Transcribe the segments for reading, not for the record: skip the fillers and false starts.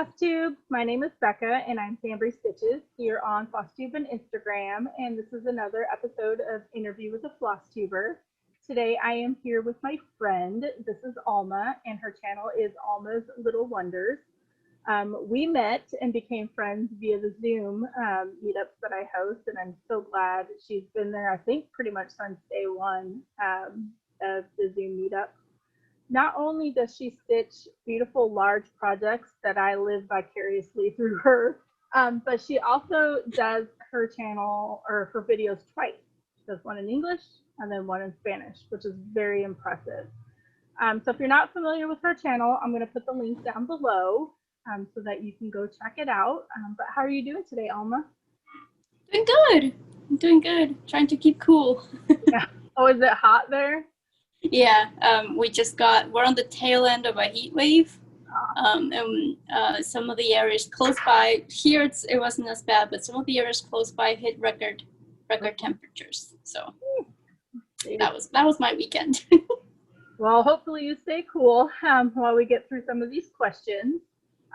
Flosstube. My name is Becca, and I'm SamBrie Stitches here on Flosstube and Instagram. And this is another episode of Interview with a Flosstuber. Today, I am here with my friend. This is Alma, and her channel is Alma's Little Wonders. We met and became friends via the Zoom meetups that I host, and I'm so glad she's been there, I think, pretty much since day one of the Zoom meetup. Not only does she stitch beautiful large projects that I live vicariously through her, but she also does her channel or her videos twice. She does one in English and then one in Spanish, which is very impressive. So if you're not familiar with her channel, I'm going to put the link down below so that you can go check it out. But how are you doing today, Alma? Doing good. I'm doing good. Trying to keep cool. Yeah. Oh, is it hot there? Yeah, we're on the tail end of a heat wave. And some of the areas close by, here it wasn't as bad, but some of the areas close by hit record temperatures. So that was my weekend. Well, hopefully you stay cool while we get through some of these questions.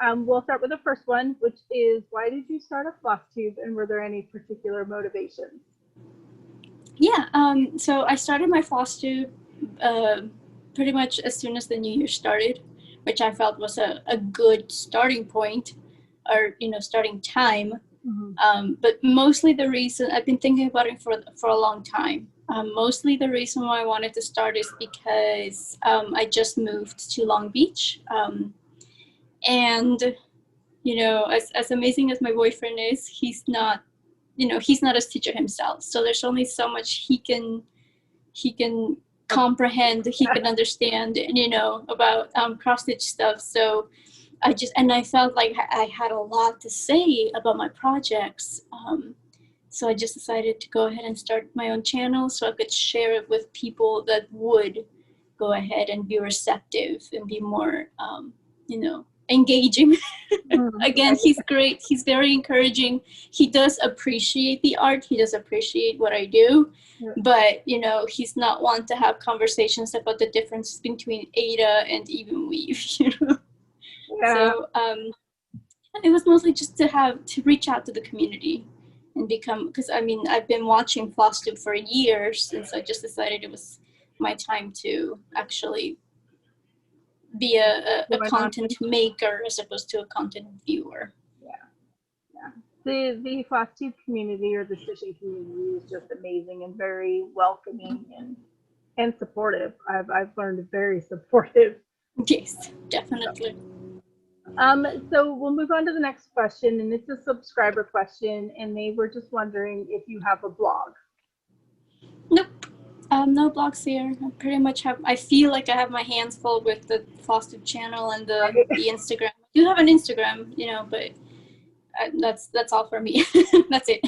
We'll start with the first one, which is, why did you start a Flosstube, and were there any particular motivations? Yeah, so I started my Flosstube pretty much as soon as the new year started, which I felt was a good starting point, or starting time. Mm-hmm. But mostly the reason, I've been thinking about it for a long time. Mostly the reason why I wanted to start is because I just moved to Long Beach, and as amazing as my boyfriend is, he's not a stitcher himself, so there's only so much he can comprehend, he can understand, about cross-stitch stuff. So I felt like I had a lot to say about my projects. So I just decided to go ahead and start my own channel so I could share it with people that would go ahead and be receptive and be more, engaging. Again, he's great. He's very encouraging. He does appreciate the art. He does appreciate what I do. But, he's not one to have conversations about the difference between Ada and even weave, Yeah. So it was mostly just to reach out to the community and because I've been watching Flosstube for years, and so I just decided it was my time to actually be a content maker as opposed to a content viewer. Yeah. The Flosstube community, or the stitching community, is just amazing and very welcoming and supportive. I've learned very supportive. Yes, definitely. So we'll move on to the next question, and it's a subscriber question, and they were just wondering if you have a blog. Nope. No blogs here. I feel like I have my hands full with the Flosstube channel and the Instagram. I do have an Instagram, but that's all for me. That's it.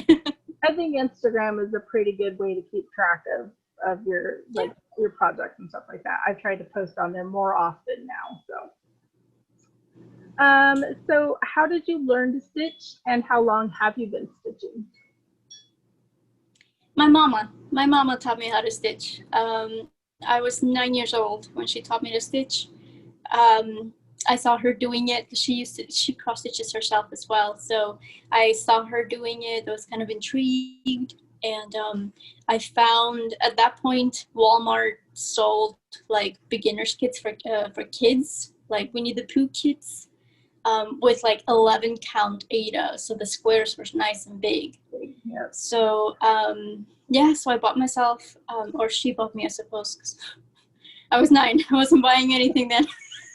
I think Instagram is a pretty good way to keep track of your your projects and stuff like that. I've tried to post on there more often now. So how did you learn to stitch, and how long have you been stitching? My mama taught me how to stitch. I was 9 years old when she taught me to stitch. I saw her doing it because she cross stitches herself as well. So I saw her doing it. I was kind of intrigued, and I found at that point Walmart sold like beginners kits for kids, like Winnie the Pooh kits, with like 11 count Ada, so the squares were nice and big. Yeah. So so I bought myself, or she bought me, I suppose, because I was 9. I wasn't buying anything then.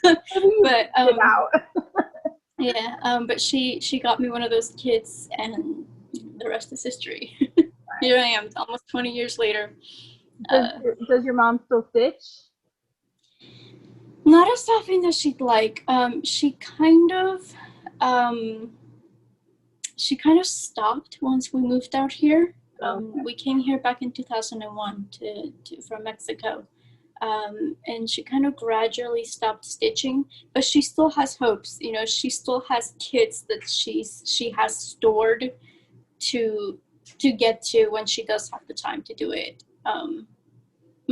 But but she got me one of those kits, and the rest is history. Here I am, almost 20 years later. Does your mom still stitch? Not as often as she'd like. She kind of stopped once we moved out here. We came here back in 2001 from Mexico. And she kind of gradually stopped stitching, but she still has hopes. She still has kits that she has stored to get to when she does have the time to do it.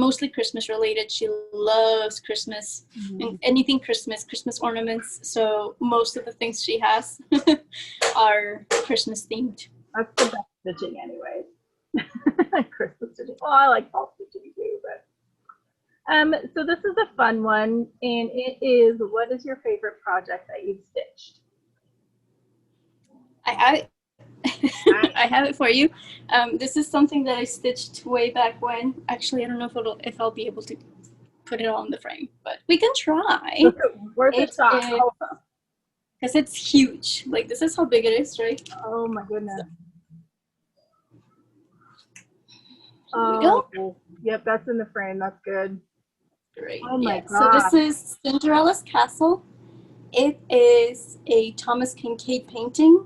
mostly Christmas related. She loves Christmas and anything Christmas ornaments. So most of the things she has are Christmas themed. That's the best stitching anyway. Christmas stitching. Well, I like fall stitching too, but so this is a fun one, and it is, what is your favorite project that you've stitched? I have it. I have it for you. This is something that I stitched way back when. Actually, I don't know if I'll be able to put it on the frame, but we can try. Where's it stop? Because it's huge. Like, this is how big it is, right? Oh my goodness. Here we go. Yep, that's in the frame. That's good. Great. Oh my God. God. So this is Cinderella's Castle. It is a Thomas Kincaid painting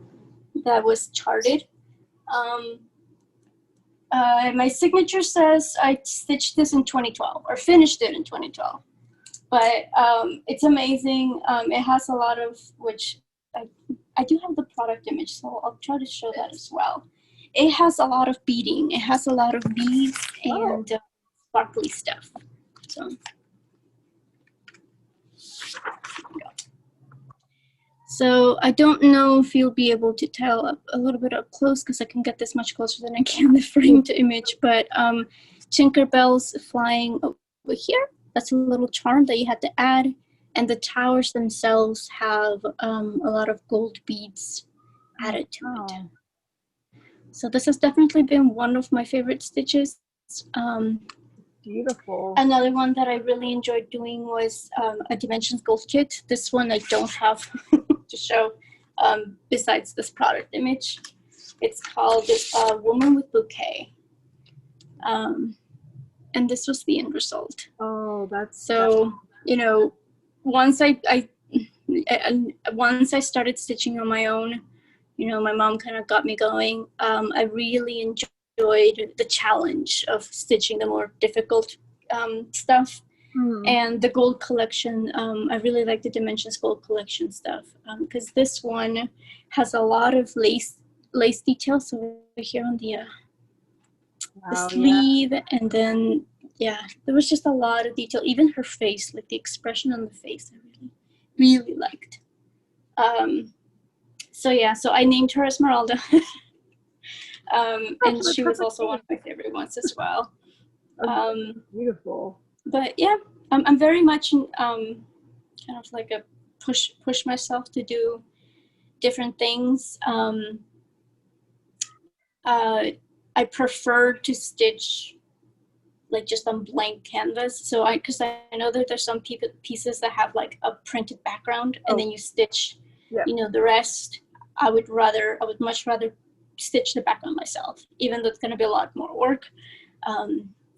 that was charted. My signature says I stitched this in 2012 or finished it in 2012, but it's amazing. It has a lot of, which I do have the product image, so I'll try to show that as well. It has a lot of beading. It has a lot of beads and sparkly stuff. So I don't know if you'll be able to tell a little bit up close, because I can get this much closer than I can the frame to image, but Tinkerbell's flying over here. That's a little charm that you had to add. And the towers themselves have a lot of gold beads added to it. So this has definitely been one of my favorite stitches. Beautiful. Another one that I really enjoyed doing was a Dimensions Gold kit. This one I don't have to show besides this product image. It's called Woman with Bouquet. And this was the end result. Oh, that's so, you know, once I started stitching on my own, you know, my mom kind of got me going. I really enjoyed the challenge of stitching the more difficult stuff. And the gold collection, I really like the Dimensions Gold collection stuff, because this one has a lot of lace details over here on the sleeve, and then there was just a lot of detail. Even her face, like the expression on the face, I really liked. So I named her Esmeralda. And she was also one of my favorite ones as well. Beautiful. But yeah, I'm very much kind of like a push myself to do different things. I prefer to stitch like just on blank canvas. So because I know that there's some pieces that have like a printed background, and then you stitch, you know, the rest. I would much rather stitch the background myself, even though it's going to be a lot more work.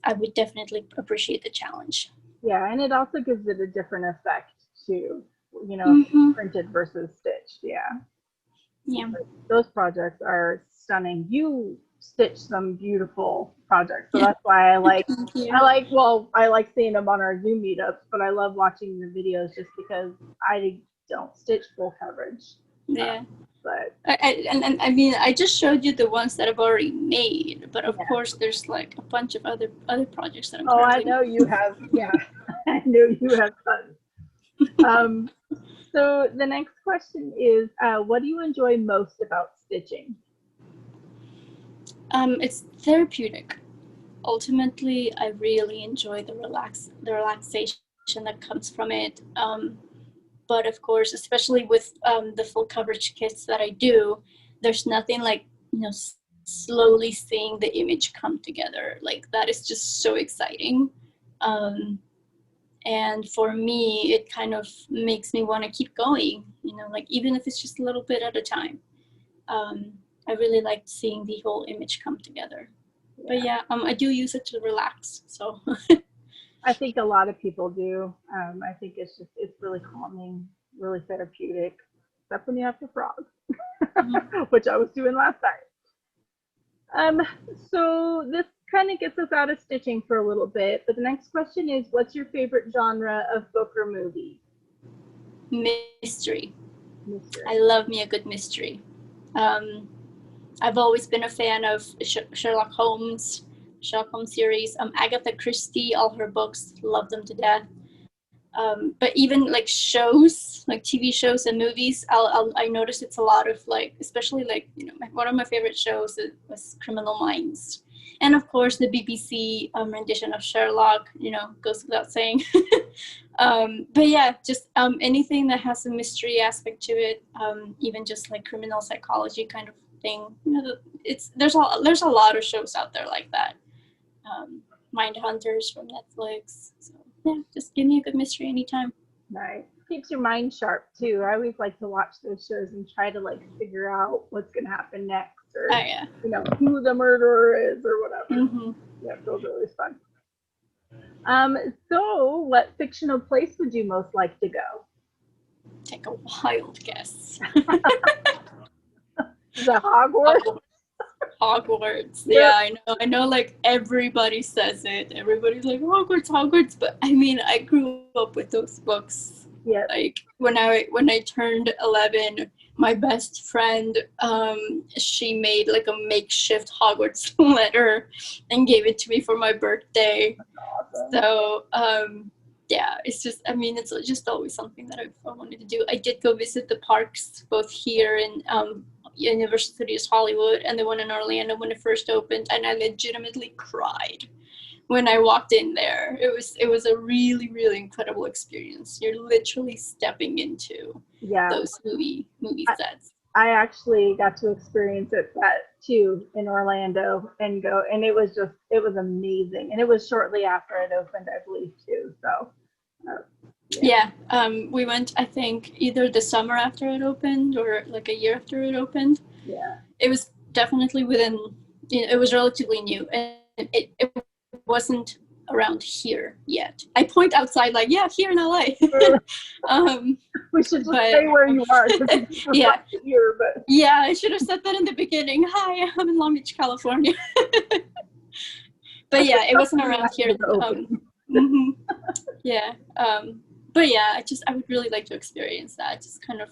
I would definitely appreciate the challenge. Yeah, and it also gives it a different effect too, you know, printed versus stitched. Yeah. Those projects are stunning. You stitch some beautiful projects, so that's why I like seeing them on our Zoom meetups, but I love watching the videos just because I don't stitch full coverage. But I mean, I just showed you the ones that I've already made, but of course there's like a bunch of other projects that I'm I know you have. Yeah, I know you have tons. So the next question is, what do you enjoy most about stitching? It's therapeutic. Ultimately, I really enjoy the relaxation that comes from it. But of course, especially with the full coverage kits that I do, there's nothing like, you know, slowly seeing the image come together. Like, that is just so exciting. And for me, it kind of makes me want to keep going, you know, like even if it's just a little bit at a time. I really like seeing the whole image come together. But I do use it to relax, so. I think a lot of people do. I think it's really calming, really therapeutic, except when you have to frog, which I was doing last time. So this kind of gets us out of stitching for a little bit, but the next question is, what's your favorite genre of book or movie? Mystery. I love me a good mystery. I've always been a fan of Sherlock Holmes, Sherlock Holmes series. Agatha Christie, all her books, love them to death. But even like shows, like TV shows and movies, I noticed it's a lot of like, especially like, you know, one of my favorite shows was Criminal Minds. And of course the BBC rendition of Sherlock, you know, goes without saying. But yeah, just anything that has a mystery aspect to it, even just like criminal psychology kind of thing. You know, there's a lot of shows out there like that. Mindhunters from Netflix. So yeah, just give me a good mystery anytime. Nice. Keeps your mind sharp too. I always like to watch those shows and try to like figure out what's gonna happen next, or you know, who the murderer is or whatever. Mm-hmm. Yeah, those are always fun. So what fictional place would you most like to go? Take a wild guess. Is that Hogwarts? Hogwarts. Yeah, I know like everybody says it. Everybody's like Hogwarts, but I mean, I grew up with those books. Yeah. Like when I turned 11, my best friend, she made like a makeshift Hogwarts letter and gave it to me for my birthday. Awesome. So yeah, it's just, I mean, it's just always something that I wanted to do. I did go visit the parks both here in Universal Studios Hollywood and the one in Orlando when it first opened, and I legitimately cried when I walked in there. It was a really, really incredible experience. You're literally stepping into those movie sets. I actually got to experience that too in Orlando and it was amazing. And it was shortly after it opened, I believe, too. So we went, I think, either the summer after it opened or like a year after it opened. Yeah. It was definitely within, it was relatively new, and it wasn't around here yet. I point outside like, yeah, here in LA. We should just say where you are. Yeah. Here, but. Yeah, I should have said that in the beginning. Hi, I'm in Long Beach, California. But yeah, it wasn't around here. Yeah. But yeah, I would really like to experience that. Just kind of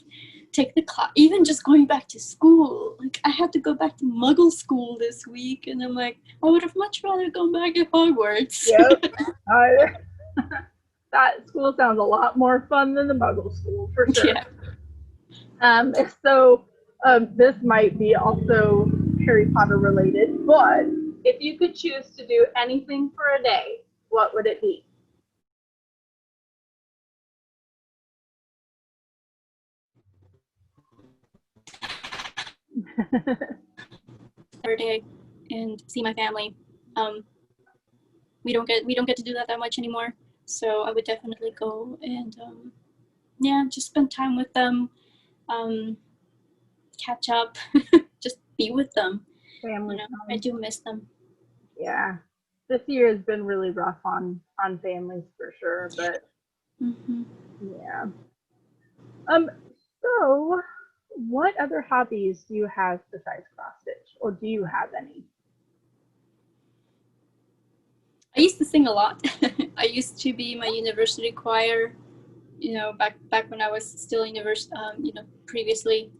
take the class, even just going back to school. Like I had to go back to Muggle school this week, and I'm like, I would have much rather gone back to Hogwarts. Yep. That school sounds a lot more fun than the Muggle school, for sure. Yeah. So this might be also Harry Potter related, but if you could choose to do anything for a day, what would it be? Every day and see my family. We don't get to do that much anymore, so I would definitely go and just spend time with them, catch up, just be with them. Family. I do miss them. Yeah, this year has been really rough on families for sure, but yeah. So what other hobbies do you have besides cross-stitch, or do you have any? I used to sing a lot. I used to be my university choir, back when I was still in university, previously.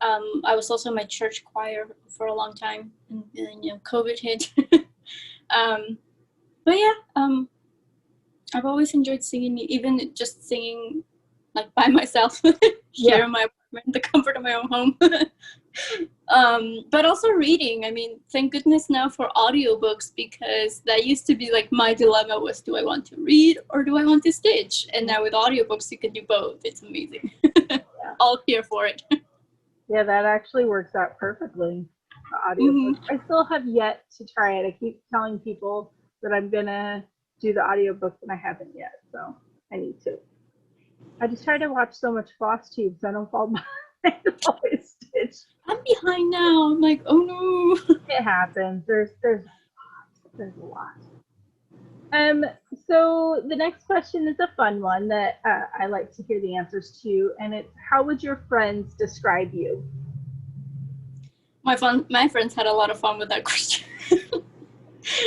I was also my church choir for a long time, and COVID hit. But yeah, I've always enjoyed singing, even just singing like by myself here in my apartment, the comfort of my own home. But also reading. I mean, thank goodness now for audiobooks, because that used to be like my dilemma was, do I want to read or do I want to stitch? And now with audiobooks, you can do both. It's amazing. All here for it. Yeah, that actually works out perfectly. The audiobook. I still have yet to try it. I keep telling people that I'm gonna do the audiobook, and I haven't yet, so I need to. I just try to watch so much Flosstube so I don't fall behind always stitch. I'm behind now. I'm like, oh no. It happens. There's a lot. So the next question is a fun one that I like to hear the answers to, and it's, how would your friends describe you? My friends had a lot of fun with that question.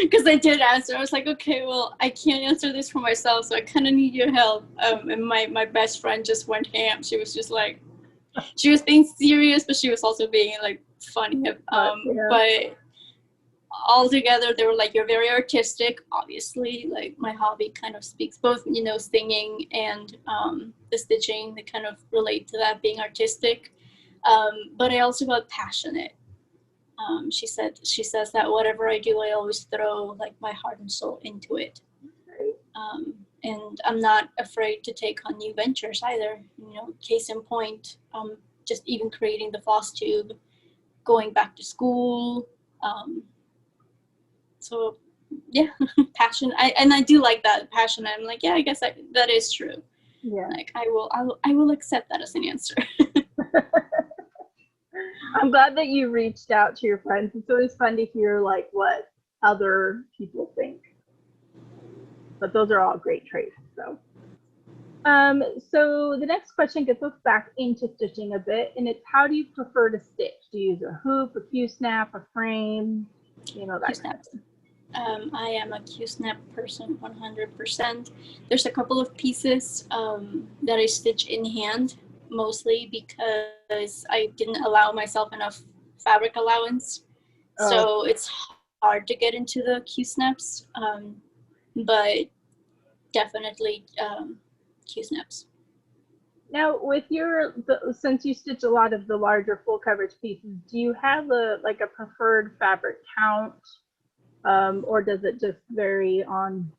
Because I did answer. I was like, okay, well, I can't answer this for myself, so I kind of need your help. And my best friend just went ham. She was just like, she was being serious, but she was also being like funny. But all together they were like, you're very artistic. Obviously, like my hobby kind of speaks both, singing and the stitching, they kind of relate to that being artistic. But I also got passionate. She says that whatever I do, I always throw like my heart and soul into it. And I'm not afraid to take on new ventures either. Case in point, just even creating the Flosstube, going back to school. So yeah, passion. I do like that passion. I'm like, yeah, I guess that is true. Yeah. Like I will accept that as an answer. I'm glad that you reached out to your friends. It's always fun to hear like what other people think. But those are all great traits. So the next question gets us back into stitching a bit, and it's, how do you prefer to stitch? Do you use a hoop, a Q-snap, a frame? That Q-snap. I am a Q-snap person, 100%. There's a couple of pieces that I stitch in hand, mostly because I didn't allow myself enough fabric allowance. So it's hard to get into the Q-snaps, but definitely Q-snaps. Now, with since you stitch a lot of the larger full coverage pieces, do you have a preferred fabric count, or does it just vary on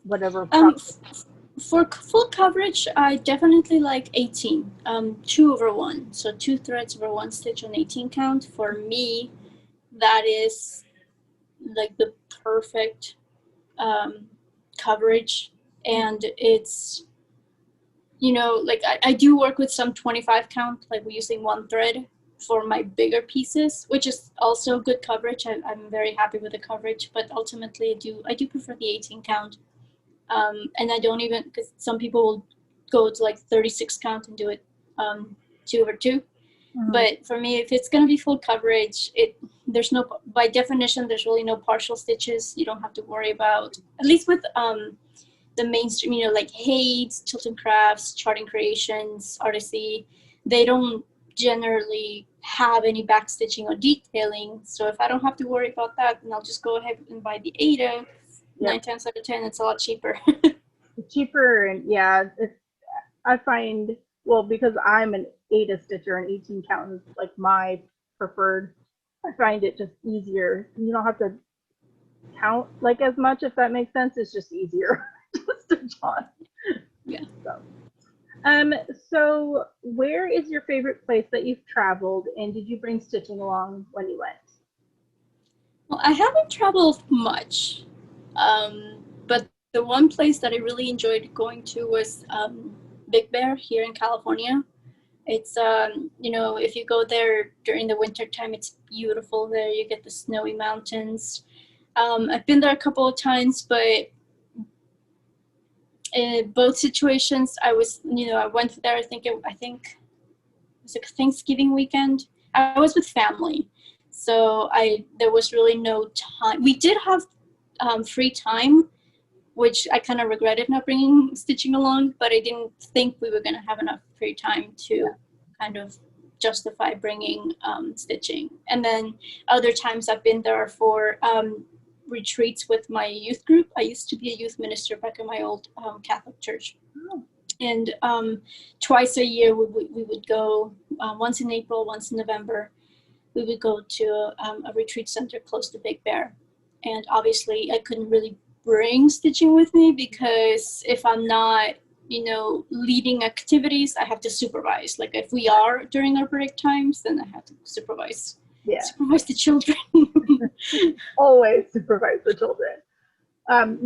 whatever? For full coverage, I definitely like 18, 2/1. So 2 threads over 1 stitch on 18 count. For me, that is like the perfect coverage, and it's, like I do work with some 25 count, like we're using 1 thread for my bigger pieces, which is also good coverage. I'm very happy with the coverage, but ultimately I do prefer the 18 count. And I don't even, because some people will go to like 36 count and do it 2/2. Mm-hmm. But for me, if it's going to be full coverage, there's no, by definition, there's really no partial stitches. You don't have to worry about, at least with the mainstream, like Hayes, Chilton Crafts, Charting Creations, Artisy, they don't generally have any back stitching or detailing. So if I don't have to worry about that, then I'll just go ahead and buy the Ada. Yep. 9 times out of 10, it's a lot cheaper. Cheaper, and yeah, I find, well, because I'm an Ada stitcher and 18 count is like my preferred, I find it just easier. You don't have to count like as much, if that makes sense. It's just easier to stitch on. Yeah. So where is your favorite place that you've traveled, and did you bring stitching along when you went? Well, I haven't traveled much. But the one place that I really enjoyed going to was Big Bear here in California. It's, if you go there during the winter time, it's beautiful there. You get the snowy mountains. I've been there a couple of times, but in both situations, I went there, I think it was like Thanksgiving weekend. I was with family. So there was really no time. We did have free time, which I kind of regretted not bringing stitching along, but I didn't think we were going to have enough free time to kind of justify bringing stitching. And then other times I've been there for retreats with my youth group. I used to be a youth minister back in my old Catholic church. Oh. And twice a year we would go, once in April, once in November. We would go to a retreat center close to Big Bear. And obviously I couldn't really bring stitching with me because if I'm not, leading activities, I have to supervise. Like if we are during our break times, then I have to supervise. Yeah. Supervise the children. Always supervise the children.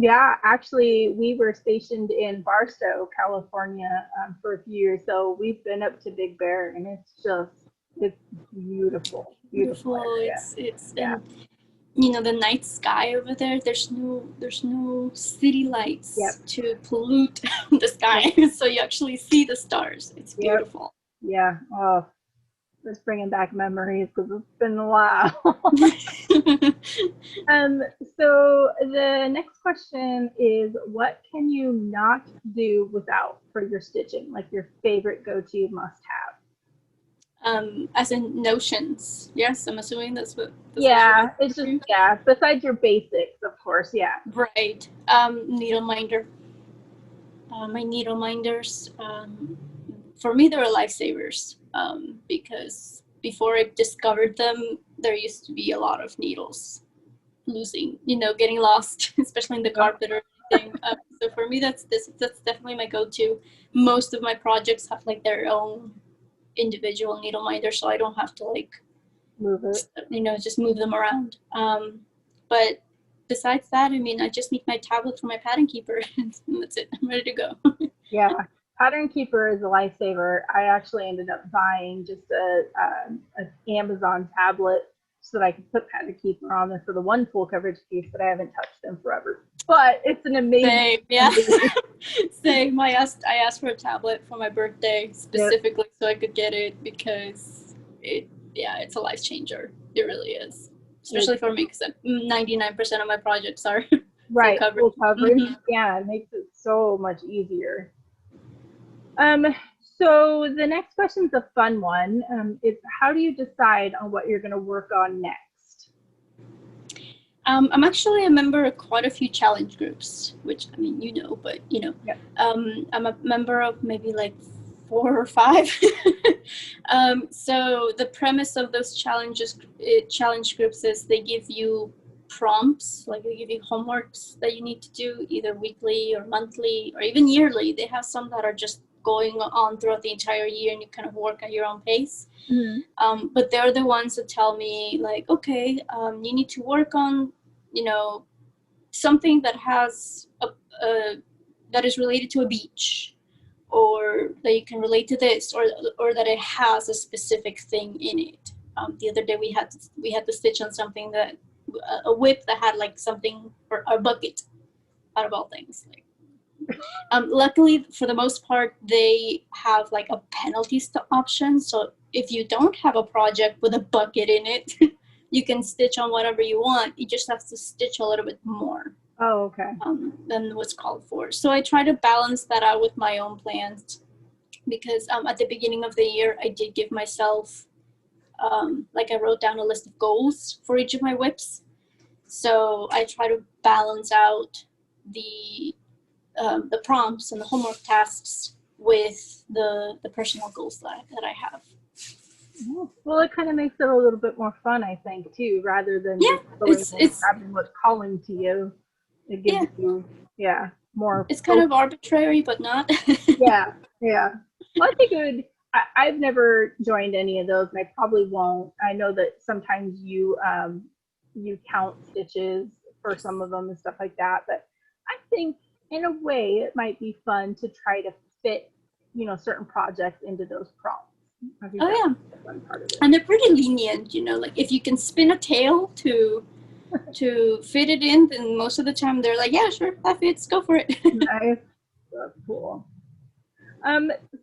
Yeah, actually, we were stationed in Barstow, California for a few years. So we've been up to Big Bear, and it's beautiful. Beautiful. It's the night sky over there, there's no city lights. Yep. To pollute the sky. Yep. So you actually see the stars. It's beautiful. Yep. Yeah. Oh, it's bringing back memories because it's been a while. So the next question is, what can you not do without for your stitching? Like your favorite go-to must-have? As in notions. Yes, I'm assuming that's Yeah, what it's just, yeah, besides your basics, of course, yeah. right. Needle minder. My needle minders, for me, they were lifesavers, because before I discovered them, there used to be a lot of needles losing, getting lost, especially in the carpet or anything. So for me, that's definitely my go-to. Most of my projects have like their own individual needle minder, so I don't have to like Move it. just move them around. But besides that, I mean, I just need my tablet for my pattern keeper, and that's it. I'm ready to go. Yeah, Pattern Keeper is a lifesaver. I actually ended up buying just a Amazon tablet so that I could put Pattern Keeper on there for the one full coverage piece, but I haven't touched them forever. But it's an amazing. Same, yeah. Same. I asked for a tablet for my birthday specifically so I could get it because it's a life changer. It really is, especially for me because 99% of my projects are right full coverage. Mm-hmm. Yeah, it makes it so much easier. So the next question's a fun one. Is how do you decide on what you're going to work on next? I'm actually a member of quite a few challenge groups, which I mean, but yeah. I'm a member of maybe like 4 or 5. So the premise of those challenge groups is they give you prompts, like they give you homeworks that you need to do either weekly or monthly or even yearly. They have some that are just going on throughout the entire year and you kind of work at your own pace. Mm-hmm. But they're the ones that tell me like, okay, you need to work on, something that has that is related to a beach, or that you can relate to this, or that it has a specific thing in it. The other day we had to stitch on something that a whip that had like something, or a bucket, out of all things. Like, luckily, for the most part, they have like a penalty option. So if you don't have a project with a bucket in it, you can stitch on whatever you want. You just have to stitch a little bit more. Oh, okay. Than what's called for. So I try to balance that out with my own plans, because at the beginning of the year, I did give myself, like I wrote down a list of goals for each of my whips. So I try to balance out the prompts and the homework tasks with the personal goals that I have. Well, it kind of makes it a little bit more fun, I think, too, rather than just grabbing what's calling to you. It gives you, more. It's kind of arbitrary, but not. yeah. Well, I think it would. I've never joined any of those, and I probably won't. I know that sometimes you count stitches for some of them and stuff like that, but I think in a way it might be fun to try to fit, certain projects into those prompts. Oh yeah, and they're pretty lenient. Like if you can spin a tail to fit it in, then most of the time they're like, yeah, sure, that fits, go for it. Nice. That's cool.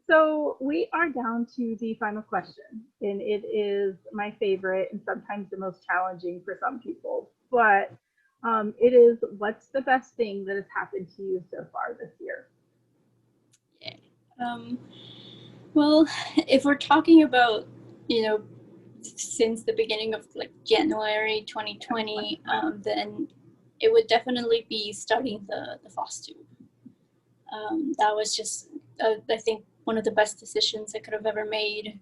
So we are down to the final question, and it is my favorite and sometimes the most challenging for some people, but it is, what's the best thing that has happened to you so far this year? Well, if we're talking about, since the beginning of like January 2020, then it would definitely be starting the Flosstube. That was just, I think, one of the best decisions I could have ever made,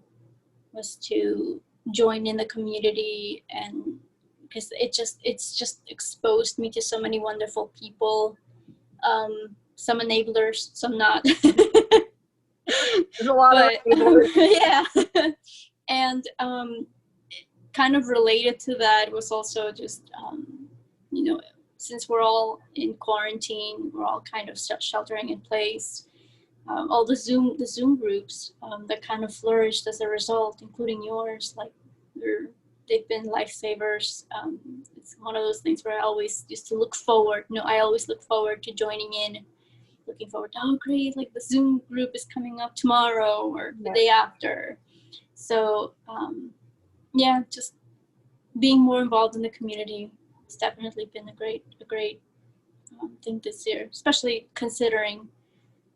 was to join in the community, and because it's just exposed me to so many wonderful people, some enablers, some not. There's a lot of enablers. Yeah. And kind of related to that was also just, since we're all in quarantine, we're all kind of sheltering in place. All the Zoom groups that kind of flourished as a result, including yours, like they've been lifesavers. It's one of those things where I always used to look forward. I always look forward to joining in, looking forward to, oh great, like the Zoom group is coming up tomorrow or the day after. So just being more involved in the community has definitely been a great thing this year, especially considering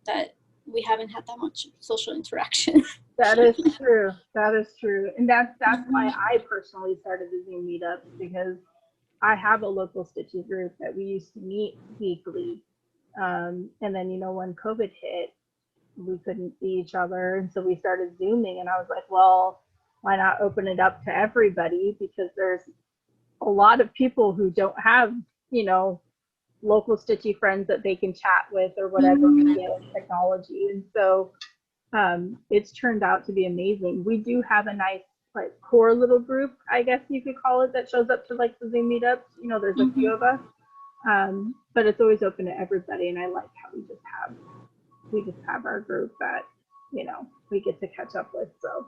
that we haven't had that much social interaction. That is true. That is true. And that's why I personally started the Zoom meetups, because I have a local stitching group that we used to meet weekly. And then, when COVID hit, we couldn't see each other. And so we started Zooming, and I was like, well, why not open it up to everybody? Because there's a lot of people who don't have, local stitchy friends that they can chat with or whatever via technology. And so it's turned out to be amazing. We do have a nice core little group, I guess you could call it, that shows up to the Zoom meetups. There's a few of us, but it's always open to everybody. And I like how we just have our group that we get to catch up with. So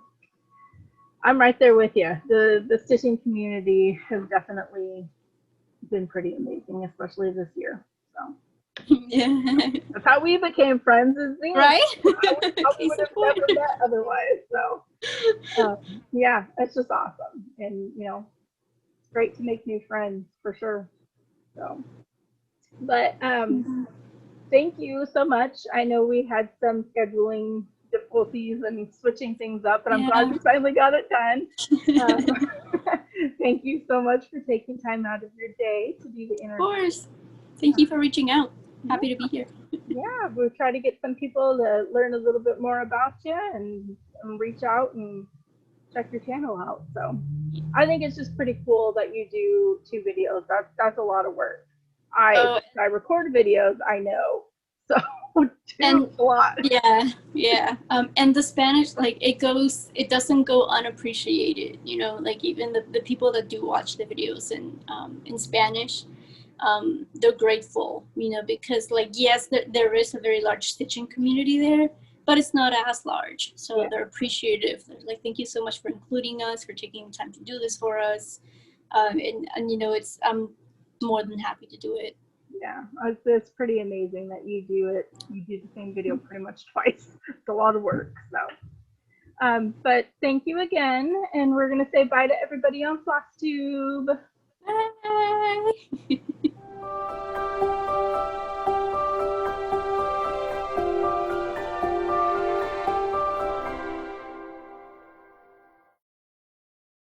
I'm right there with you. The stitching community has definitely been pretty amazing, especially this year. So Yeah. that's how we became friends, is Zoom. Right? We would have never met otherwise. So yeah, it's just awesome. And it's great to make new friends for sure. So but thank you so much. I know we had some scheduling difficulties and switching things up, but I'm glad we finally got it done. Thank you so much for taking time out of your day to do the interview. Of course. Thank you for reaching out. Happy to be here. Yeah, we'll try to get some people to learn a little bit more about you and reach out and check your channel out. So I think it's just pretty cool that you do 2 videos. That's a lot of work. I record videos, I know. So a lot. Yeah. And the Spanish, it doesn't go unappreciated, even the people that do watch the videos in Spanish, they're grateful, because yes, there is a very large stitching community there, but it's not as large. So they're appreciative. They're like, thank you so much for including us, for taking time to do this for us. And I'm more than happy to do it. Yeah, it's pretty amazing that you do it. You do the same video pretty much twice. It's a lot of work. So, but thank you again, and we're gonna say bye to everybody on Flosstube. Bye.